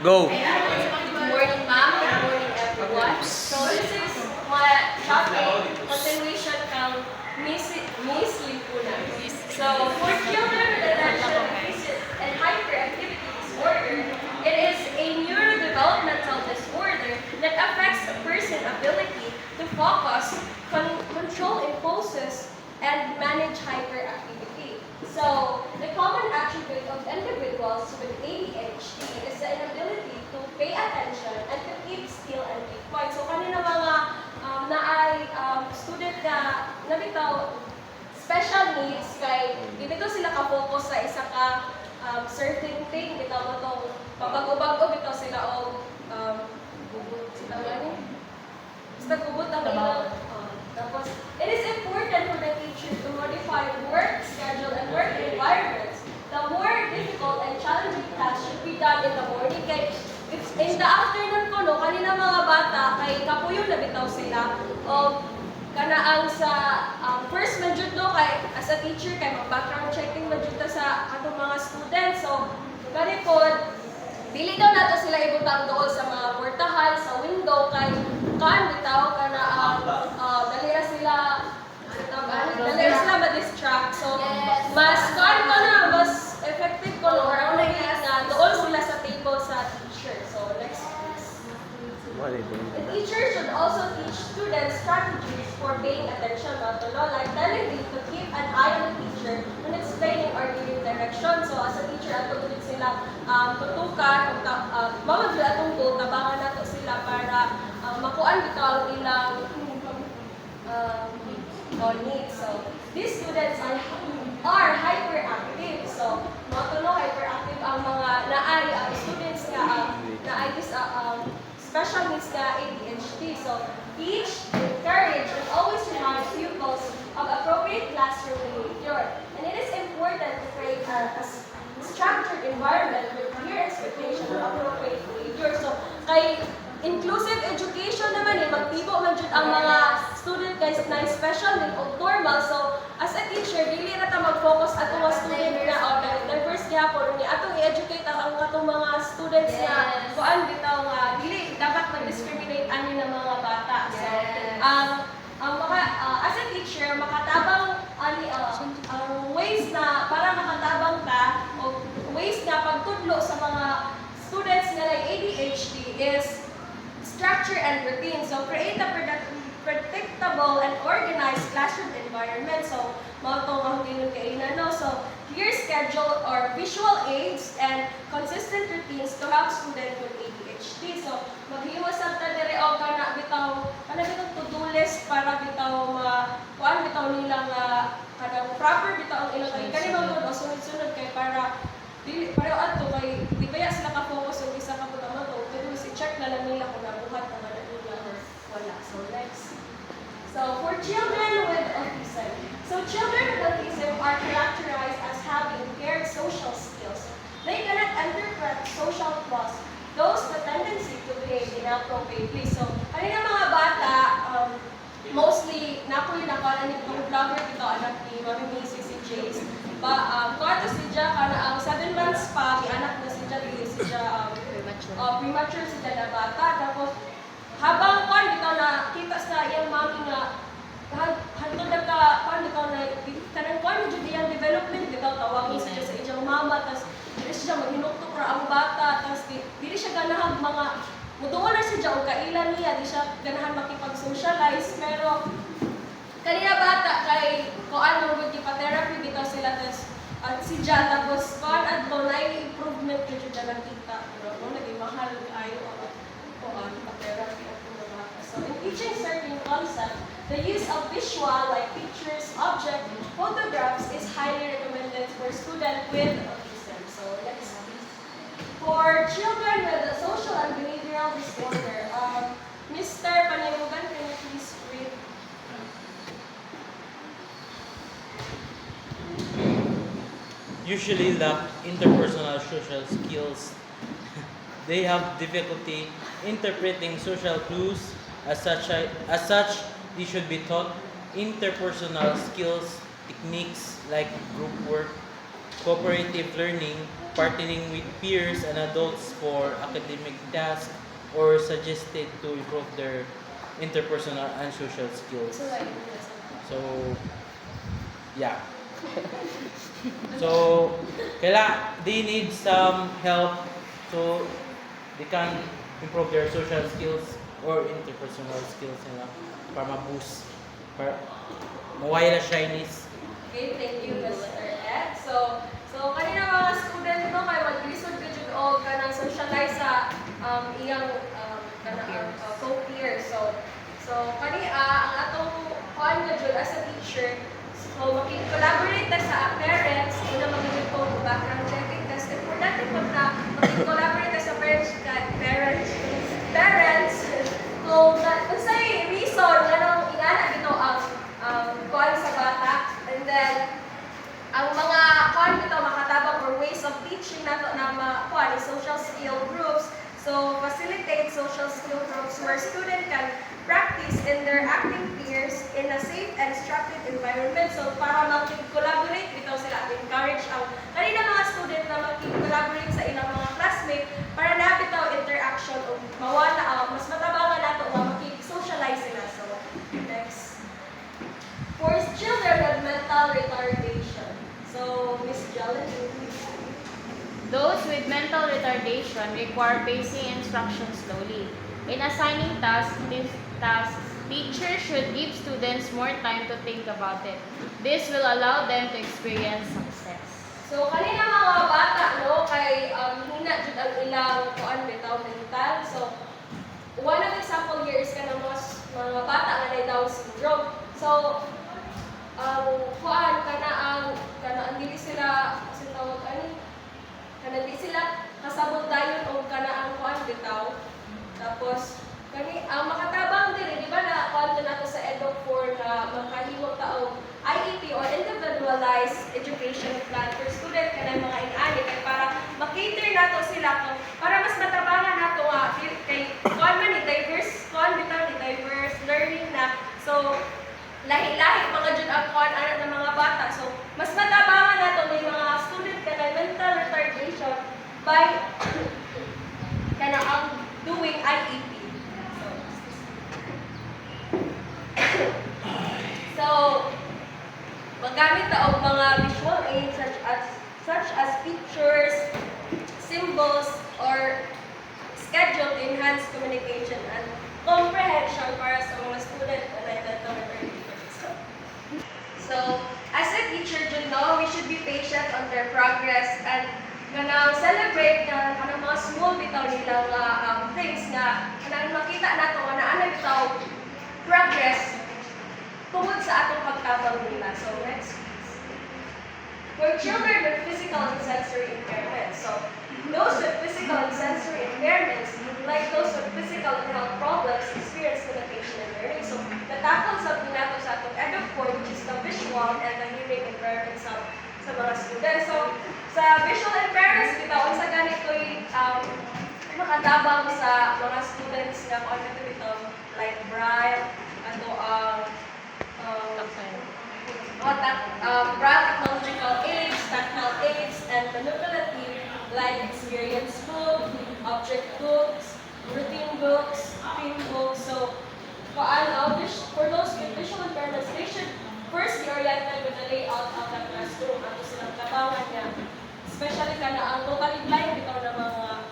Go! Good morning, ma'am. Good morning, everyone. So this is my topic, continuation from Miss Limpuna. So for children with attention deficit and hyperactivity disorder, it is a neurodevelopmental disorder that affects a person's ability to focus, control impulses, and manage hyperactivity. So, the common attribute of individuals with ADHD is the inability to pay attention and to keep still and keep quiet. So, kanina mga student na nabitaw special needs kay dito sila ka-focus sa isa ka certain thing, bitaw mo itong pabago-bago, bitaw sila o gubot sila gani. Basta gubot ang ilang. Tapos, it is important for the teacher to modify work schedule and work environments. The more difficult and challenging tasks should be done in the morning. Kay in the afternoon ko, no, kanina mga bata, kay kapuyo na bitaw sila. O, kanaang sa first majud do, kay as a teacher, kay mag-background checking majud ta sa atong mga students. So, ganipod, dili daw nato sila ibutang dool sa mga portahan, sa window, kay kan bitaw kana dali sila ma-distract. So, mas kan ko na, mas effective ko no, around na dool sila sa table sa teacher. So, next please. The teacher should also teach students strategies for paying attention, like telling them to keep an eye on the teacher when explaining or giving direction. So, as a teacher, ato ulit sila tutukan, mga atong goal, tabangan nato sila para makuan bitaw ang ilang needs. So, these students are hyperactive. So, mga hyperactive ang mga naay students nga naay special needs nga ADHD. So, teach, encourage, and always remind pupils of appropriate classroom behavior. And it is important to create a structured environment with clear expectation of appropriate behavior. So, kay inclusive education naman magtibo man jud ang mga student guys na special need o normal. So, as a teacher, dili na ta mag-focus ato mga student na diverse gyapon ni atong i-educate ang atong mga students na kuan bitaw nga dili dapat mag-discriminate ani ng mga bata. So, as a teacher, makatabang ang ways na para makatabang ka o ways na pagtudlo sa mga students na like ADHD is structure and routine. So, create a predictable and organized classroom environment. So, mga itong mahutinong kainan, no? So, clear schedule or visual aids and consistent routines to help students with ADHD. So, maghiwas ang tadere o kana bitaw to-do list para bitaw kuan bitaw nila nga kanang proper bitaw ang ilang kay kani mga sunod-sunod kay para dili pareho adto kay di baya sila ka-focus og isa ka putang to pero si-check na lang nila kung nabuhat ang nila or wala. So next. So for children with autism. So children with autism are characterized as having impaired social skills. They cannot interpret social cues, those the tendency to behave inappropriately. So kanina mga bata mostly nakuha na kana ni vlogger dito anak ni Mami Missy si Jace. Kuwato siya, kana ang 7 months pa, anak na siya, dili siya premature siya na bata. Tapos, habang kuwan bitaw na kita sa iyang mami nga, hantod na ka, kuwan bitaw na, kanang kuwan dyan iyang development, bitaw tawagin siya sa iyang mama, tapos dili siya maghinuktok ra ang bata, tapos dili siya ganahang mga, mutungon na siya o kailan niya, di siya ganahan makipag-socialize, pero kanina bata kay kuan mo gud pa-therapy bitaw sila tas si Jan tapos kuan adto na improvement jud siya nakita pero mo naging mahal kayo kuan pa-therapy at mga bata. So in teaching certain concept, the use of visual like pictures, object, photographs is highly recommended for students with autism. So next please. For children with a social and behavioral disorder, Mr. Panimugan, can you please read? Usually lack interpersonal social skills. They have difficulty interpreting social clues. As such, they should be taught interpersonal skills, techniques like group work, cooperative learning, partnering with peers and adults for academic tasks, or suggested to improve their interpersonal and social skills. So like, So, yeah. So, they need some help so they can improve their social skills or interpersonal skills nila para ma-boost, para mawala shyness. okay, thank you, Mr. Ed. So kanina mga student no kay maglisod gyud jud og kanang socialize sa iyang kanang co-peer. So ang atong kuan na jud as a teacher, so makikolaborate ta sa parents, una magiging po background checking test. Importante po na makikolaborate ta sa parents kung unsay reason nganong ingana dito ang kuan sa bata, and then ang mga kuan dito makatabang or ways of teaching nato na kuan social skill groups. So facilitate social skill groups where student can practice in their acting peers in a safe and structured environment. So para makikolaborate bitaw sila, encourage ang kanina mga student na makikolaborate sa ilang mga classmate para na bitaw interaction o mawala mas matabangan nato nga makikisocialize sila. So next, for children with mental retardation. So Miss Jalen, Those with mental retardation require pacing instructions slowly. In assigning tasks, teachers should give students more time to think about it. This will allow them to experience success. so kanina mga bata no kay hina jud ang ilang kuan bitaw mental. So one of example here is kanang mga bata nga may Down syndrome. So kuan ang dili sila tawag ani kana di sila kasabot dayon og kana ang kuan bitaw. Tapos kani ang makatabang diri di ba na kuan nato sa EDUC-5 na makahimo ta og IEP or individualized education plan for student kanang mga inani kay para makater nato sila kung para mas matabangan nato nga kay kuan man ni diverse kuan bitaw ni diverse learning na. So lahi-lahi mga jud ang kuan ana ng mga bata. So mas matabangan nato may mga student kanay mental retardation by kana ang doing IEP. So magamit ta og mga visual aids such as pictures, symbols, or schedule to enhance communication and comprehension para sa mga student na mental retardation. So, as a teacher, you know, we should be patient on their progress and celebrate ng mga small bitaw nila nga things nga makita nato nga naana bitaw progress tungod sa atong pagtabang nila. So next please. For children with physical and sensory impairments. So those with physical and sensory impairments, like those with physical and health problems, experience limitation in learning. So natakol sa nato sa atong EDUC-4, which is the visual and the hearing impairments sa mga students. So sa visual impairments, bitaw sa ganito'y makatabang sa mga students nga kung ano bitaw like braille, ato braille technological aids, tactile aids, and manipulative like experience book, object books, routine books, theme books. So for those with visual impairments, they should first be oriented with the layout of the classroom ato silang tabangan niya. Especially kana ang totally blind bitaw na mga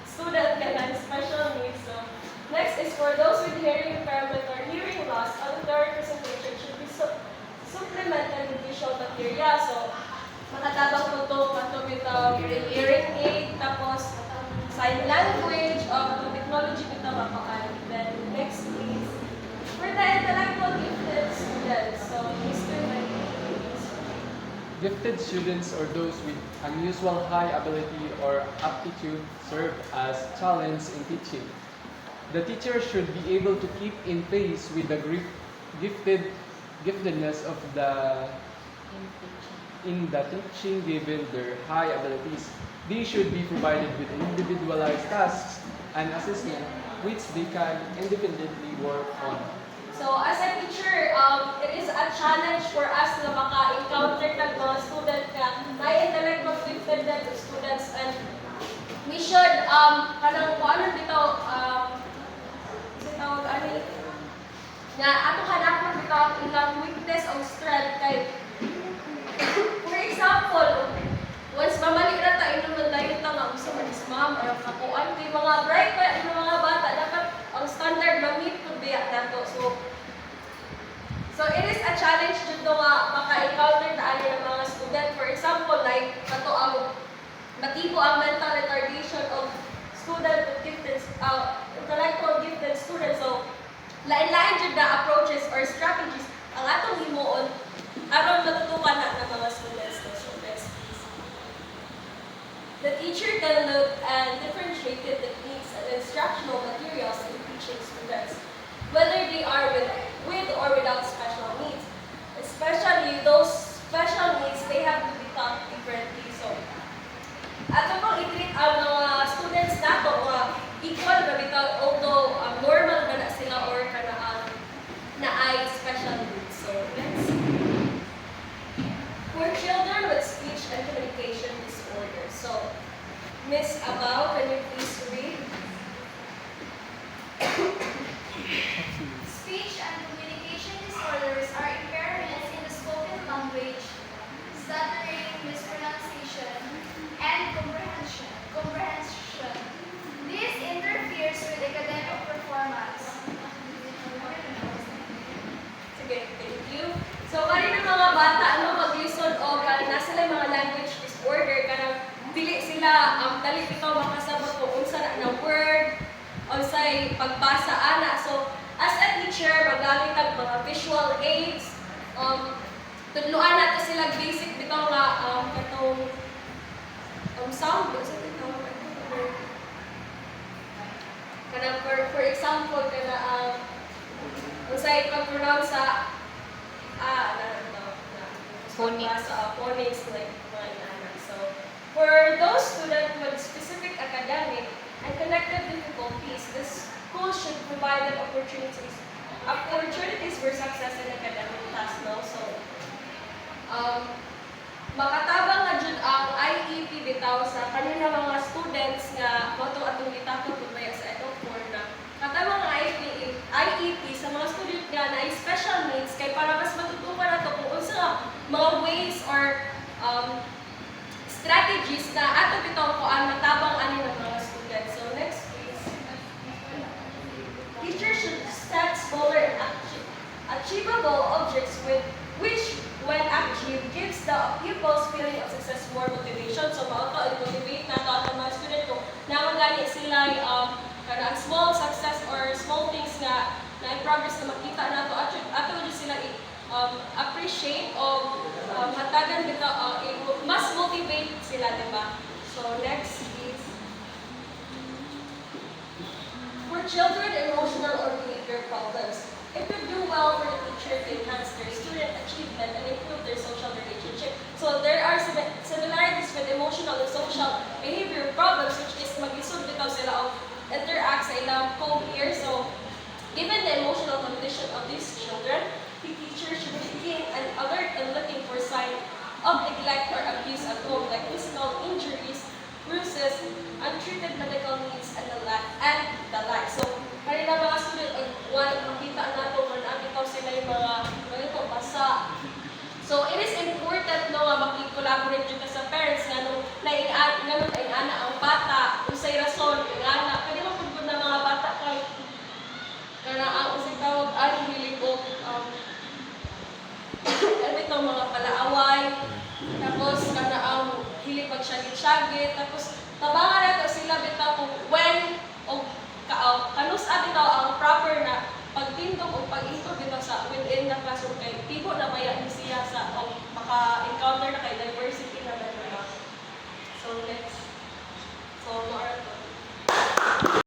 student na special needs. So next is for those with hearing impairment or hearing loss, auditory presentation should be supplemented with visual material. So makatabang po ito bitaw hearing aid, tapos sign language, technology bitaw makaan. Then next please. For the intellectual gifted students, so Mr. Gifted students or those with unusual high ability or aptitude serve as challenge in teaching. The teacher should be able to keep in pace with the giftedness of in the teaching given their high abilities. They should be provided with individualized tasks and assessment which they can independently work on. So as a teacher, it is a challenge for us na maka-encounter ng mga student na may intellectual gifted students, and we should kanang kuanon dito sa tawag ani nga ato hanapon dito ang ilang weakness o strength kay for example, once mamali na ta inom ng dayon ta nga usa man is ma'am or kakuan kay mga bright pa yung mga bata dapat ang standard ma-meet pud biya nato. So it is a challenge jud nga maka-encounter na ani ng mga student. For example, like kato ang matibo ang mental retardation of student with gifted intellectual gifted students. So lain-lain jud na approaches or strategies ang atong himuon aron matutukan na ng mga students. So next please. The teacher can look and differentiate the techniques and instructional materials in teaching students, whether they are with or without special needs. Especially those special needs, they have to be taught differently. So, ato pong i-treat ang mga students nato nga equal na bitaw, although normal ba na sila or kanaan na ay special needs. So, next. For children with speech and communication disorders. So, Miss Abao, can you please read? Speech and communication disorders are impairments in the spoken language, stuttering, mispronunciation, and comprehension. This interferes with academic performance. Sige, thank you. So, kanina mga bata, mag-listen o na sila mga language disorder, kanang dili sila dali ikaw makasabot kung unsa na word, unsay pagbasa ana. So, as a teacher, magamit ang mga visual aids, tudluan nato sila basic bitaw nga katong sound sa bitaw kanang for example kana unsay pag-pronounce sa Phonics. Phonics like mga inanak. So for those students with specific academic and connected difficulties, the school should provide them opportunities for success in academic tasks. No? So makatabang na jud ang IEP bitaw sa kanila mga students nga moto atong gitakod pubaya sa etong form na katabang ang IEP sa mga student nga na special needs kay para mas matutukan nato kung unsa mga ways or strategies na ato bitaw ko ang matabang ani ng mga students. So next please. Teachers should set smaller and achievable objects which when achieved gives the pupils feeling of success more motivation. So mao to motivate na to ang mga student ko na magani sila kanang small success or small things nga na progress na makita nato ato jud sila appreciate o hatagan bitaw mas motivate sila, diba? So next is for children emotional or behavior problems. It would do well for the teacher to enhance their student achievement and improve their social relationship. So there are similarities with emotional and social behavior problems, which is mag-isod bitaw sila o interact sa ilang co-peers. So given the emotional condition of these children, the teacher should be keen and alert and looking for signs of neglect or abuse at home, like physical injuries, bruises, untreated medical needs, and the like. So, kanina mga student, makita nato kung nakitaw sila yung mga ganito basa. So, it is important no nga makikolaborate dito sa parents nga nung naingan ang bata, usay rason, ingana. Kanina kung na mga bata kay kana ang usay tawag ang hilig o itong mga palaaway, tapos kana ang hilig magsyagit-syagit, tapos tabangan nato sila bitaw kung when o kanusa bitaw ang proper na pagtindog o pag-intog bitaw sa within the classroom kay tibo na maya ni siya sa maka-encounter na kay diversity na dalawa. So next.